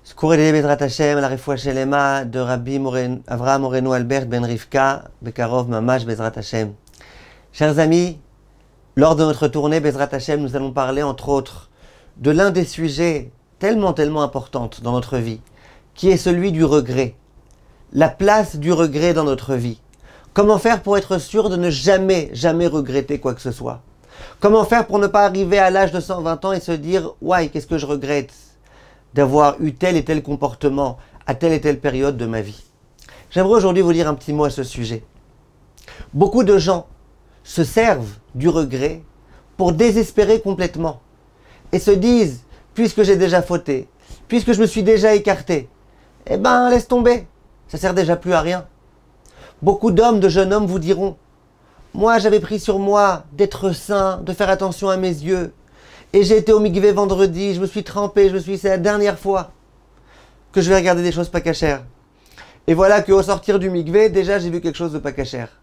Secourez Bezrat Hashem, la Refoua Shelema de Rabbi Avraham Moreno Albert Ben Rivka, Bekarov Mamash Bezrat Hashem. Chers amis, lors de notre tournée Bezrat Hashem, nous allons parler entre autres de l'un des sujets tellement importants dans notre vie, qui est celui du regret. La place du regret dans notre vie. Comment faire pour être sûr de ne jamais regretter quoi que ce soit? Comment faire pour ne pas arriver à l'âge de 120 ans et se dire « Ouais, qu'est-ce que je regrette d'avoir eu tel et tel comportement à telle et telle période de ma vie ?» J'aimerais aujourd'hui vous dire un petit mot à ce sujet. Beaucoup de gens se servent du regret pour désespérer complètement et se disent « Puisque j'ai déjà fauté, puisque je me suis déjà écarté, eh ben laisse tomber, ça sert déjà plus à rien. » Beaucoup d'hommes, de jeunes hommes vous diront « Moi, j'avais pris sur moi d'être saint, de faire attention à mes yeux. Et j'ai été au mikvé vendredi, je me suis trempé, c'est la dernière fois que je vais regarder des choses pas cachères. Et voilà qu'au sortir du mikvé, déjà, j'ai vu quelque chose de pas cachère.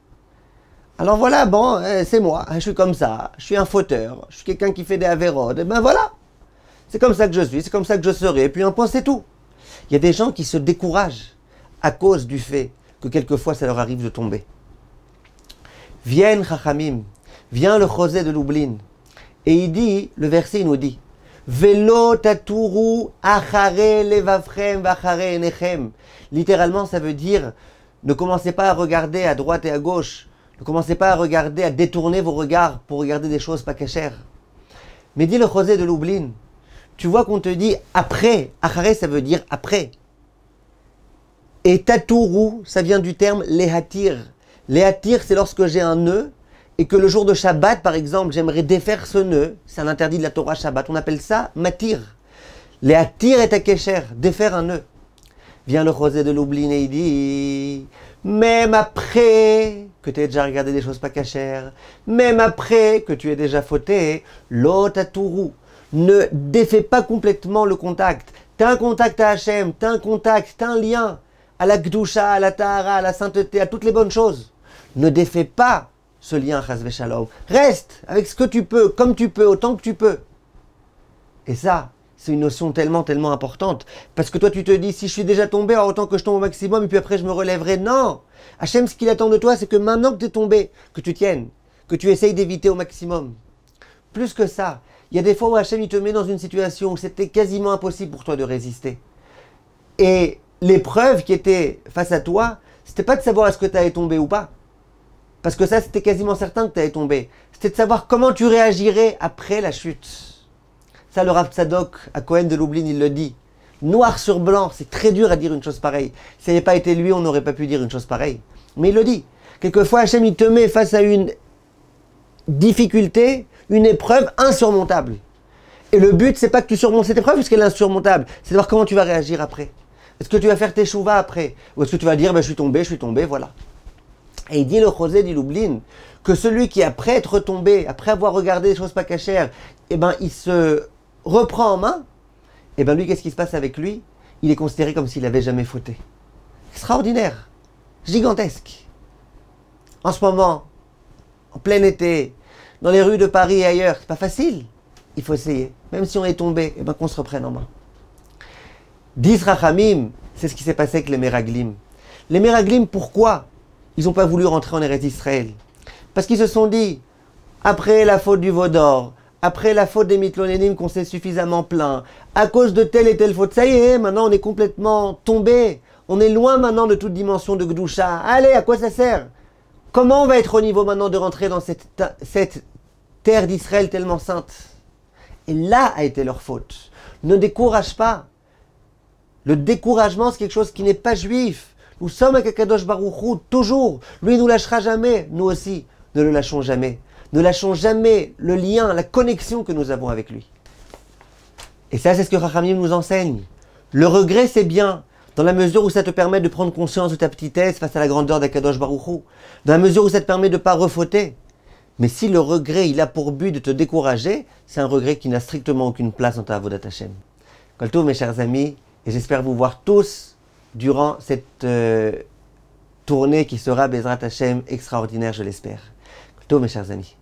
Alors voilà, bon, c'est moi, je suis comme ça, je suis un fauteur, je suis quelqu'un qui fait des avérodes. Et ben voilà, c'est comme ça que je suis, c'est comme ça que je serai. Et puis un point, c'est tout. Il y a des gens qui se découragent à cause du fait que quelquefois ça leur arrive de tomber. Vienne Chachamim, vient le Chosé de Lublin, et il dit, le verset il nous dit, Velo taturu achare levavchem vachare enechem. Littéralement ça veut dire, ne commencez pas à regarder à droite et à gauche, ne commencez pas à regarder, à détourner vos regards pour regarder des choses pas cachères. Mais dit le Chosé de Lublin, tu vois qu'on te dit après, achare ça veut dire après. Et taturu, ça vient du terme lehatir. Lehatir, c'est lorsque j'ai un nœud et que le jour de Shabbat, par exemple, j'aimerais défaire ce nœud. C'est un interdit de la Torah Shabbat. On appelle ça matir. Lehatir est à kesher, défaire un nœud. Vient le Chosé de Lublin et il dit, même après que tu aies déjà regardé des choses pas cachères, même après que tu aies déjà fauté, lo taturu, ne défais pas complètement le contact. Tu as un contact à Hachem, tu as un contact, tu as un lien à la Gdusha, à la Tahara, à la sainteté, à toutes les bonnes choses. Ne défais pas ce lien, Chas v'Shalom. Reste avec ce que tu peux, comme tu peux, autant que tu peux. Et ça, c'est une notion tellement importante. Parce que toi, tu te dis, si je suis déjà tombé, alors autant que je tombe au maximum, et puis après, je me relèverai. Non! Hachem, ce qu'il attend de toi, c'est que maintenant que tu es tombé, que tu tiennes, que tu essayes d'éviter au maximum. Plus que ça, il y a des fois où Hachem, il te met dans une situation où c'était quasiment impossible pour toi de résister. Et l'épreuve qui était face à toi, c'était pas de savoir est-ce que tu allais tomber ou pas. Parce que ça, c'était quasiment certain que tu allais tomber. C'était de savoir comment tu réagirais après la chute. Ça, le Rav Tzadok, à Cohen de Lublin, il le dit. Noir sur blanc, c'est très dur à dire une chose pareille. Si ça n'avait pas été lui, on n'aurait pas pu dire une chose pareille. Mais il le dit. Quelquefois, Hachem, il te met face à une difficulté, une épreuve insurmontable. Et le but, c'est pas que tu surmontes cette épreuve, puisqu'elle est insurmontable. C'est de voir comment tu vas réagir après. Est-ce que tu vas faire tes chouvas après? Ou est-ce que tu vas dire, ben, je suis tombé, voilà. Et il dit le Chosé de Lublin que celui qui, après être tombé, après avoir regardé des choses pas cachères, eh ben, il se reprend en main, eh ben, lui, qu'est-ce qui se passe avec lui? Il est considéré comme s'il n'avait jamais fauté. Extraordinaire, gigantesque. En ce moment, en plein été, dans les rues de Paris et ailleurs, c'est pas facile. Il faut essayer. Même si on est tombé, eh ben, qu'on se reprenne en main. 10 Rachamim, c'est ce qui s'est passé avec les Meraglim. Les Meraglim, pourquoi ils n'ont pas voulu rentrer en Eretz Israël? Parce qu'ils se sont dit, après la faute du Vaudor, après la faute des Mitlonénim qu'on s'est suffisamment plaint, à cause de telle et telle faute, ça y est, maintenant on est complètement tombé, on est loin maintenant de toute dimension de Gdusha. Allez, à quoi ça sert? Comment on va être au niveau maintenant de rentrer dans cette terre d'Israël tellement sainte? Et là a été leur faute. Ne décourage pas. Le découragement, c'est quelque chose qui n'est pas juif. Nous sommes avec Akadosh Baruch Hu, toujours. Lui, il ne nous lâchera jamais. Nous aussi, ne le lâchons jamais. Ne lâchons jamais le lien, la connexion que nous avons avec lui. Et ça, c'est ce que Chachamim nous enseigne. Le regret, c'est bien, dans la mesure où ça te permet de prendre conscience de ta petitesse face à la grandeur d'Akadosh Baruch Hu. Dans la mesure où ça te permet de ne pas refauter. Mais si le regret, il a pour but de te décourager, c'est un regret qui n'a strictement aucune place dans ta Avodat Hashem. Kol tov, mes chers amis, et j'espère vous voir tous durant cette tournée qui sera Bezrat Hashem extraordinaire, je l'espère. Kol tov, mes chers amis.